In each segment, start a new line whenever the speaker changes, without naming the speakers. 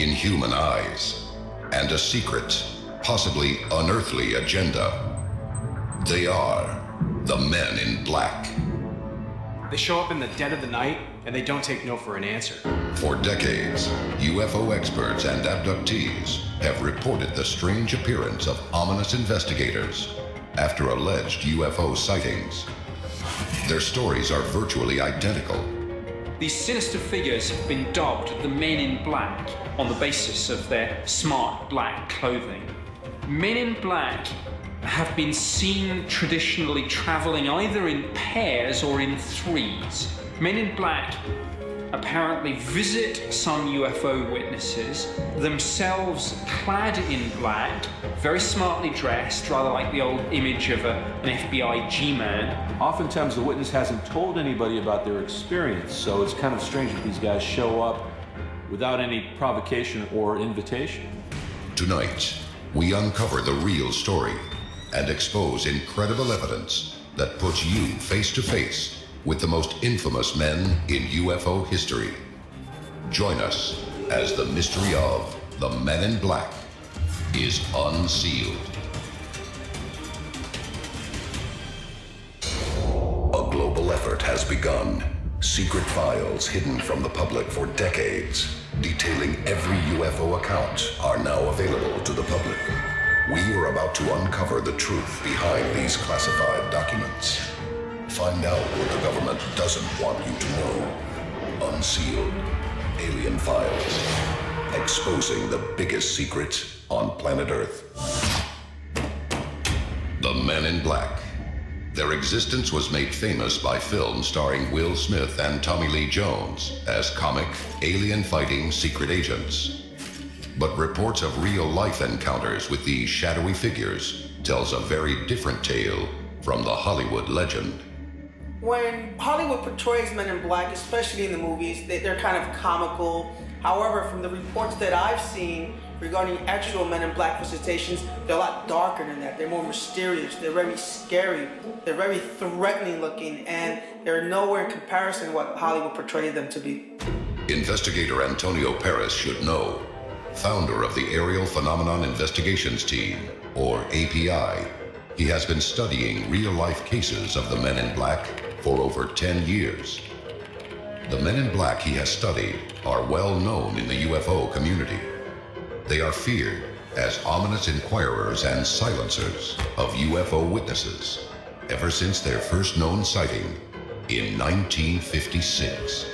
inhuman eyes, and a secret, possibly unearthly agenda. They are the Men in Black.
They show up in the dead of the night, and they don't take no for an answer.
For decades, UFO experts and abductees have reported the strange appearance of ominous investigators after alleged UFO sightings. Their stories are virtually identical.
These sinister figures have been dubbed the Men in Black on the basis of their smart black clothing. Men in Black have been seen traditionally traveling either in pairs or in threes. Men in Black apparently visit some UFO witnesses, themselves clad in black, very smartly dressed, rather like the old image of an FBI G-man.
Oftentimes the witness hasn't told anybody about their experience, so it's kind of strange that these guys show up without any provocation or invitation.
Tonight, we uncover the real story and expose incredible evidence that puts you face to face with the most infamous men in UFO history. Join us as the mystery of the Men in Black is unsealed. A global effort has begun. Secret files hidden from the public for decades, detailing every UFO account, are now available to the public. We are about to uncover the truth behind these classified documents. Find out what the government doesn't want you to know. Unsealed Alien Files. Exposing the biggest secret on planet Earth. The Men in Black. Their existence was made famous by films starring Will Smith and Tommy Lee Jones as comic, alien-fighting secret agents. But reports of real-life encounters with these shadowy figures tells a very different tale from the Hollywood legend.
When Hollywood portrays Men in Black, especially in the movies, they're kind of comical. However, from the reports that I've seen regarding actual Men in Black visitations, they're a lot darker than that. They're more mysterious, they're very scary, they're very threatening looking, and they're nowhere in comparison to what Hollywood portrayed them to be.
Investigator Antonio Perez should know. Founder of the Aerial Phenomenon Investigations Team, or API, he has been studying real-life cases of the Men in Black for over 10 years. The Men in Black he has studied are well known in the UFO community. They are feared as ominous inquirers and silencers of UFO witnesses ever since their first known sighting in 1956.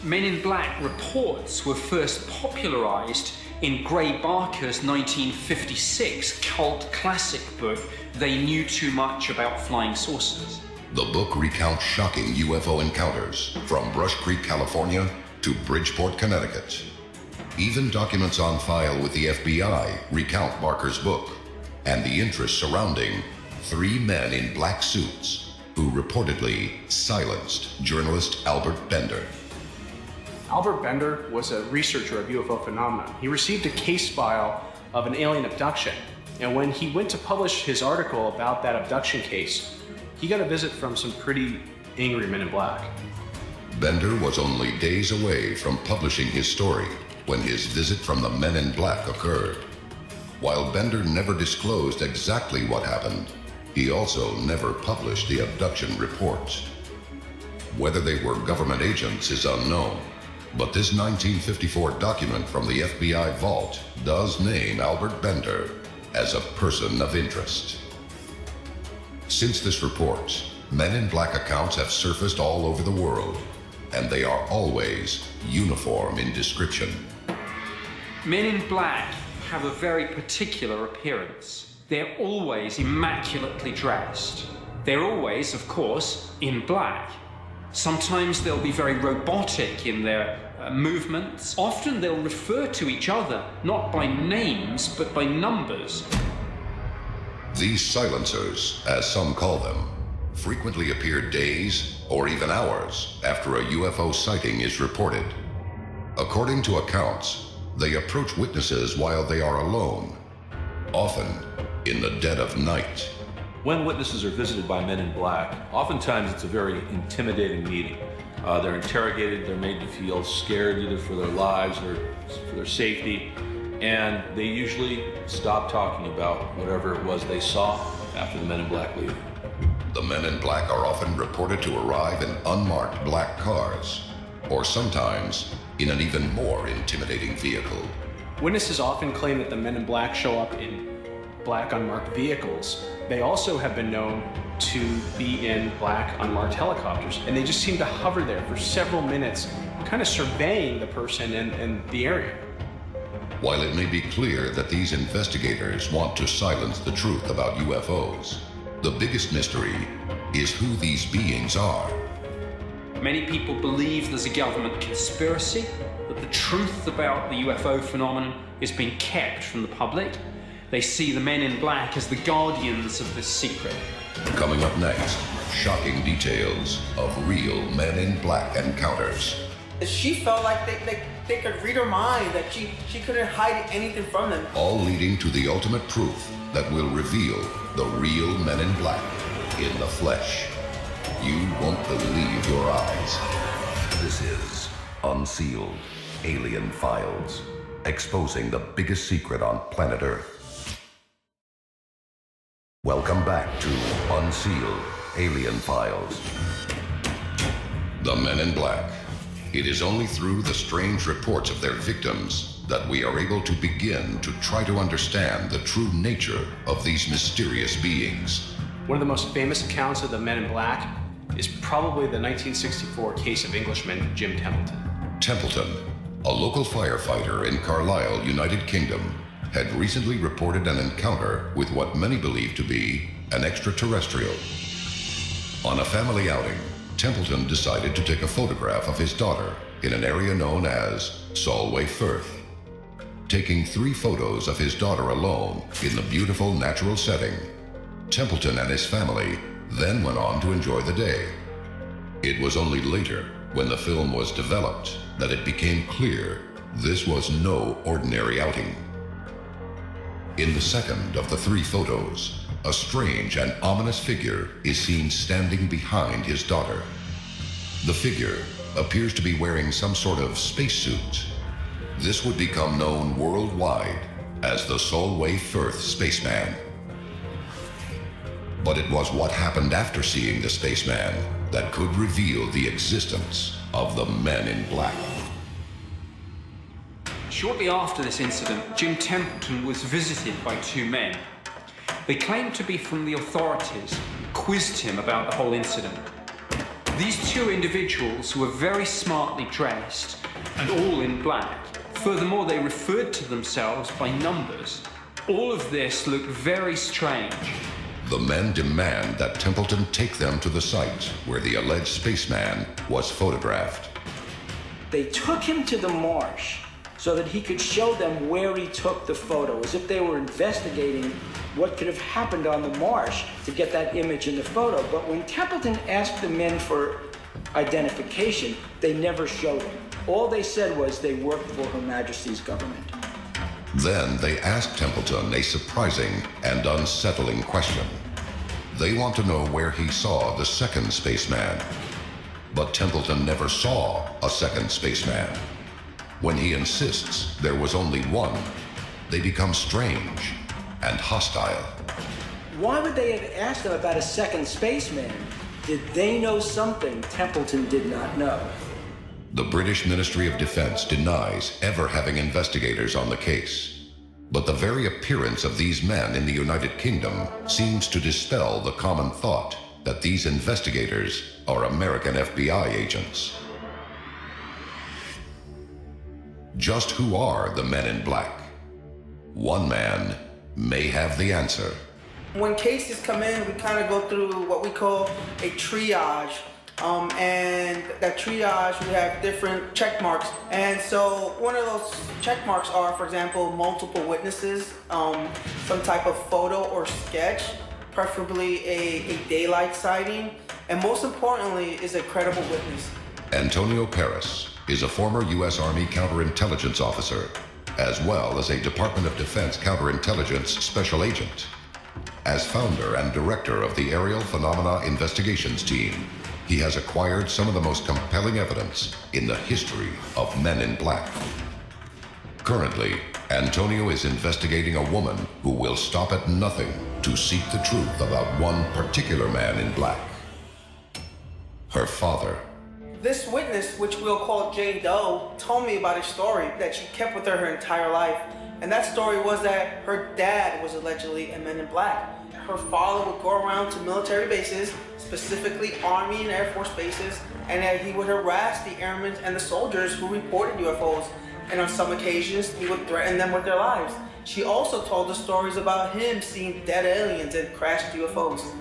Men in Black reports were first popularized in Gray Barker's 1956 cult classic book, They Knew Too Much About Flying Saucers.
The book recounts shocking UFO encounters from Brush Creek, California to Bridgeport, Connecticut. Even documents on file with the FBI recount Barker's book and the interest surrounding 3 men in black suits who reportedly silenced journalist Albert Bender.
Albert Bender was a researcher of UFO phenomena. He received a case file of an alien abduction, and when he went to publish his article about that abduction case, he got a visit from some pretty angry Men in Black.
Bender was only days away from publishing his story when his visit from the Men in Black occurred. While Bender never disclosed exactly what happened, he also never published the abduction report. Whether they were government agents is unknown, but this 1954 document from the FBI vault does name Albert Bender as a person of interest. Since this report, Men in Black accounts have surfaced all over the world, and they are always uniform in description.
Men in Black have a very particular appearance. They're always immaculately dressed. They're always, of course, in black. Sometimes they'll be very robotic in their movements. Often they'll refer to each other, not by names, but by numbers.
These silencers, as some call them, frequently appear days or even hours after a UFO sighting is reported. According to accounts, they approach witnesses while they are alone, often in the dead of night.
When witnesses are visited by Men in Black, oftentimes it's a very intimidating meeting. They're interrogated, they're made to feel scared either for their lives or for their safety, and they usually stop talking about whatever it was they saw after the Men in Black leave.
The Men in Black are often reported to arrive in unmarked black cars, or sometimes in an even more intimidating vehicle.
Witnesses often claim that the Men in Black show up in black unmarked vehicles. They also have been known to be in black unmarked helicopters, and they just seem to hover there for several minutes, kind of surveying the person and the area.
While it may be clear that these investigators want to silence the truth about UFOs, the biggest mystery is who these beings are.
Many people believe there's a government conspiracy, that the truth about the UFO phenomenon is being kept from the public. They see the Men in Black as the guardians of this secret.
Coming up next, shocking details of real Men in Black encounters.
She felt like they could read her mind, that she couldn't hide anything from them.
All leading to the ultimate proof that will reveal the real Men in Black in the flesh. You won't believe your eyes. This is Unsealed Alien Files, exposing the biggest secret on planet Earth. Welcome back to Unsealed Alien Files. The Men in Black. It is only through the strange reports of their victims that we are able to begin to try to understand the true nature of these mysterious beings.
One of the most famous accounts of the Men in Black is probably the 1964 case of Englishman Jim Templeton.
Templeton, a local firefighter in Carlisle, United Kingdom, had recently reported an encounter with what many believe to be an extraterrestrial. On a family outing, Templeton decided to take a photograph of his daughter in an area known as Solway Firth. Taking 3 photos of his daughter alone in the beautiful natural setting, Templeton and his family then went on to enjoy the day. It was only later, when the film was developed, that it became clear this was no ordinary outing. In the second of the 3 photos, a strange and ominous figure is seen standing behind his daughter. The figure appears to be wearing some sort of spacesuit. This would become known worldwide as the Solway Firth Spaceman. But it was what happened after seeing the spaceman that could reveal the existence of the Men in Black.
Shortly after this incident, Jim Templeton was visited by 2 men. They claimed to be from the authorities, quizzed him about the whole incident. These 2 individuals were very smartly dressed and all in black. Furthermore, they referred to themselves by numbers. All of this looked very strange.
The men demand that Templeton take them to the site where the alleged spaceman was photographed.
They took him to the marsh so that he could show them where he took the photo, as if they were investigating what could have happened on the marsh to get that image in the photo. But when Templeton asked the men for identification, they never showed him. All they said was they worked for Her Majesty's government.
Then they asked Templeton a surprising and unsettling question. They want to know where he saw the second spaceman. But Templeton never saw a second spaceman. When he insists there was only one, they become strange and hostile.
Why would they have asked him about a second spaceman? Did they know something Templeton did not know?
The British Ministry of Defense denies ever having investigators on the case. But the very appearance of these men in the United Kingdom seems to dispel the common thought that these investigators are American FBI agents. Just who are the Men in Black? One man may have the answer.
When cases come in, we kind of go through what we call a triage. And that triage, we have different check marks. And so one of those check marks are, for example, multiple witnesses, some type of photo or sketch, preferably a daylight sighting, and most importantly is a credible witness.
Antonio Paris is a former U.S. Army counterintelligence officer, as well as a Department of Defense counterintelligence special agent. As founder and director of the Aerial Phenomena Investigations Team, he has acquired some of the most compelling evidence in the history of Men in Black. Currently, Antonio is investigating a woman who will stop at nothing to seek the truth about one particular man in black. Her father.
This witness, which we'll call Jane Doe, told me about a story that she kept with her entire life. And that story was that her dad was allegedly a Men in Black. Her father would go around to military bases, specifically Army and Air Force bases, and that he would harass the airmen and the soldiers who reported UFOs. And on some occasions, he would threaten them with their lives. She also told us stories about him seeing dead aliens and crashed UFOs.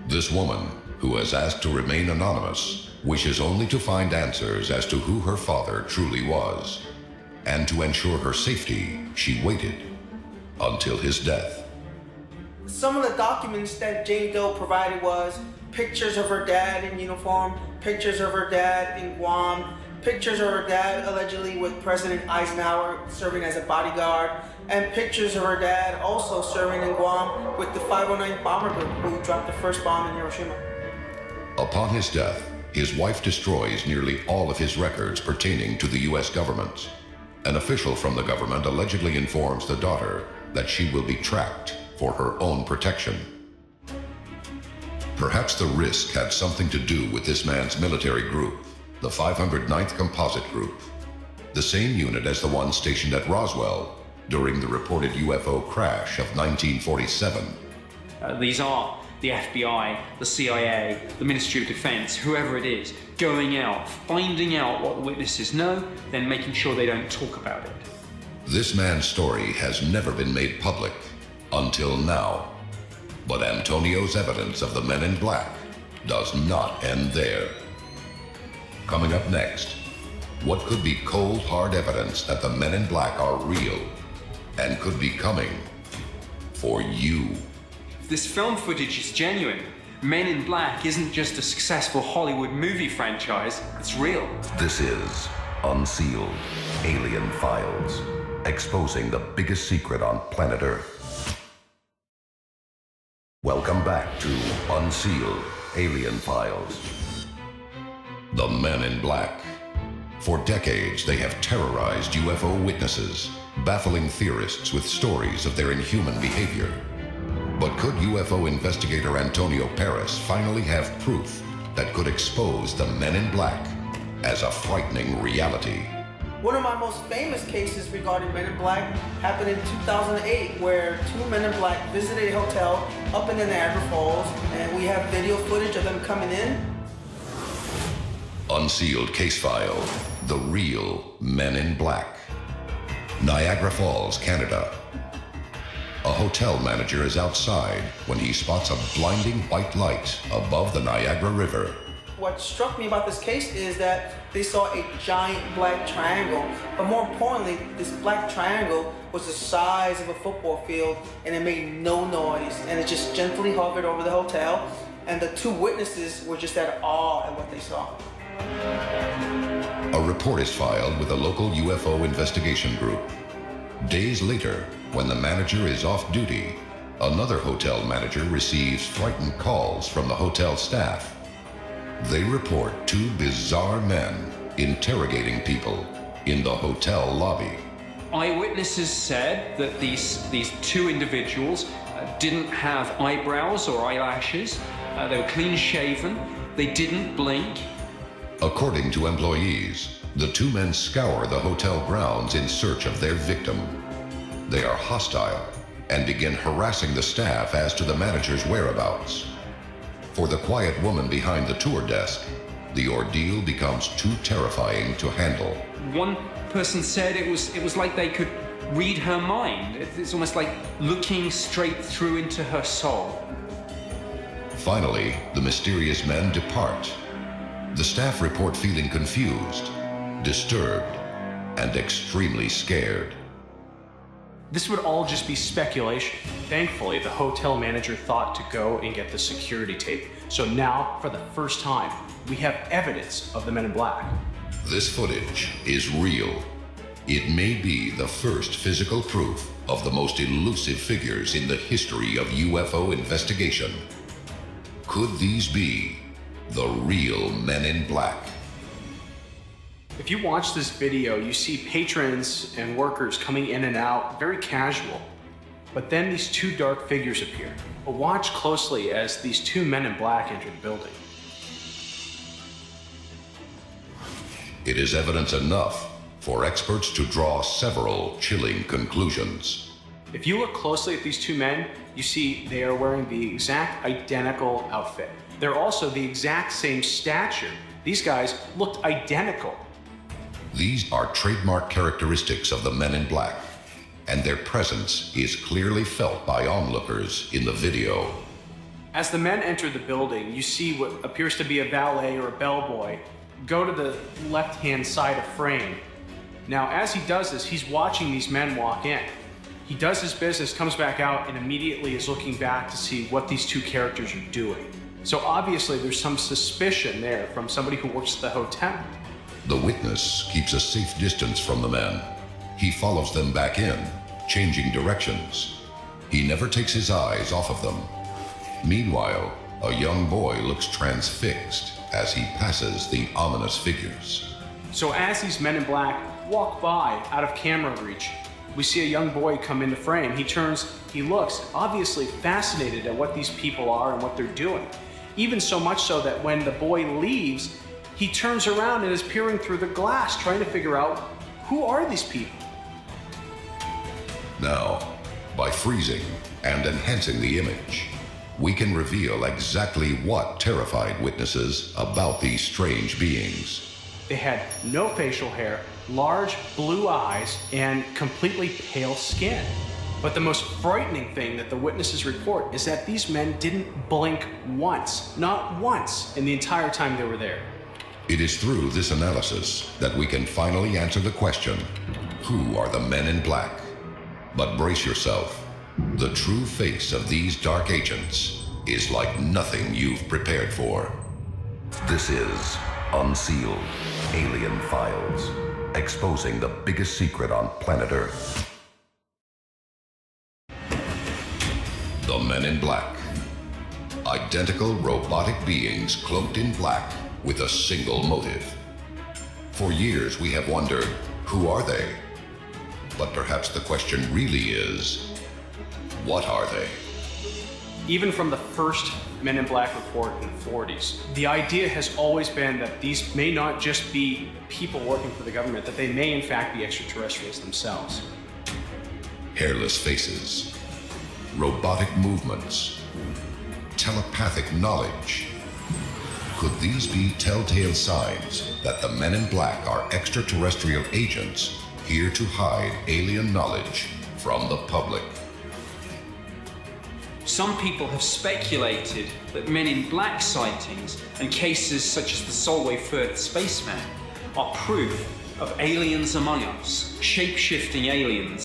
This woman, who has asked to remain anonymous, wishes only to find answers as to who her father truly was. And to ensure her safety, she waited until his death.
Some of the documents that Jane Doe provided was pictures of her dad in uniform, pictures of her dad in Guam, pictures of her dad allegedly with President Eisenhower serving as a bodyguard, and pictures of her dad also serving in Guam with the 509 bomber group who dropped the first bomb in Hiroshima.
Upon his death, his wife destroys nearly all of his records pertaining to the U.S. government. An official from the government allegedly informs the daughter that she will be tracked for her own protection. Perhaps the risk had something to do with this man's military group, the 509th Composite Group, the same unit as the one stationed at Roswell during the reported UFO crash of 1947.
These are the FBI, the CIA, the Ministry of Defense, whoever it is, going out, finding out what the witnesses know, then making sure they don't talk about it.
This man's story has never been made public until now. But Antonio's evidence of the Men in Black does not end there. Coming up next, what could be cold, hard evidence that the Men in Black are real and could be coming for you?
If this film footage is genuine, Men in Black isn't just a successful Hollywood movie franchise, it's real.
This is Unsealed Alien Files, exposing the biggest secret on planet Earth. Welcome back to Unsealed Alien Files. The Men in Black. For decades, they have terrorized UFO witnesses, baffling theorists with stories of their inhuman behavior. But could UFO investigator Antonio Perez finally have proof that could expose the Men in Black as a frightening reality?
One of my most famous cases regarding Men in Black happened in 2008, where two Men in Black visited a hotel up in the Niagara Falls, and we have video footage of them coming in.
Unsealed case file, The Real Men in Black. Niagara Falls, Canada. A hotel manager is outside when he spots a blinding white light above the Niagara River.
What struck me about this case is that they saw a giant black triangle, but more importantly, this black triangle was the size of a football field and it made no noise, and it just gently hovered over the hotel, and the two witnesses were just at awe at what they saw.
A report is filed with a local UFO investigation group. Days later, when the manager is off duty, another hotel manager receives frightened calls from the hotel staff. They report two bizarre men interrogating people in the hotel lobby.
Eyewitnesses said that these two individuals didn't have eyebrows or eyelashes. They were clean shaven. They didn't blink.
According to employees, the two men scour the hotel grounds in search of their victim. They are hostile and begin harassing the staff as to the manager's whereabouts. For the quiet woman behind the tour desk, the ordeal becomes too terrifying to handle.
One person said it was like they could read her mind. It's almost like looking straight through into her soul.
Finally, the mysterious men depart. The staff report feeling confused, disturbed, and extremely scared.
This would all just be speculation. Thankfully, the hotel manager thought to go and get the security tape. So now, for the first time, we have evidence of the Men in Black.
This footage is real. It may be the first physical proof of the most elusive figures in the history of UFO investigation. Could these be The real Men in Black.
If you watch this video, you see patrons and workers coming in and out, very casual. But then these two dark figures appear. But watch closely as these two men in black enter the building.
It is evidence enough for experts to draw several chilling conclusions.
If you look closely at these two men, you see they are wearing the exact identical outfit. They're also the exact same stature. These guys looked identical.
These are trademark characteristics of the Men in Black, and their presence is clearly felt by onlookers in the video.
As the men enter the building, you see what appears to be a valet or a bellboy go to the left-hand side of frame. Now, as he does this, he's watching these men walk in. He does his business, comes back out, and immediately is looking back to see what these two characters are doing. So obviously there's some suspicion there from somebody who works at the hotel.
The witness keeps a safe distance from the men. He follows them back in, changing directions. He never takes his eyes off of them. Meanwhile, a young boy looks transfixed as he passes the ominous figures.
So as these men in black walk by out of camera reach, we see a young boy come into frame. He turns, he looks, obviously fascinated at what these people are and what they're doing. Even so much so that when the boy leaves, he turns around and is peering through the glass, trying to figure out, who are these people?
Now, by freezing and enhancing the image, we can reveal exactly what terrified witnesses about these strange beings.
They had no facial hair, large blue eyes, and completely pale skin. But the most frightening thing that the witnesses report is that these men didn't blink once, not once, in the entire time they were there.
It is through this analysis that we can finally answer the question, who are the Men in Black? But brace yourself. The true face of these dark agents is like nothing you've prepared for. This is Unsealed Alien Files, exposing the biggest secret on planet Earth. The Men in Black. Identical robotic beings cloaked in black with a single motive. For years we have wondered, who are they? But perhaps the question really is, what are they?
Even from the first Men in Black report in the 40s, the idea has always been that these may not just be people working for the government, that they may in fact be extraterrestrials themselves.
Hairless faces, robotic movements, telepathic knowledge. Could these be telltale signs that the Men in Black are extraterrestrial agents here to hide alien knowledge from the public?
Some people have speculated that Men in Black sightings and cases such as the Solway Firth spaceman are proof of aliens among us, shape-shifting aliens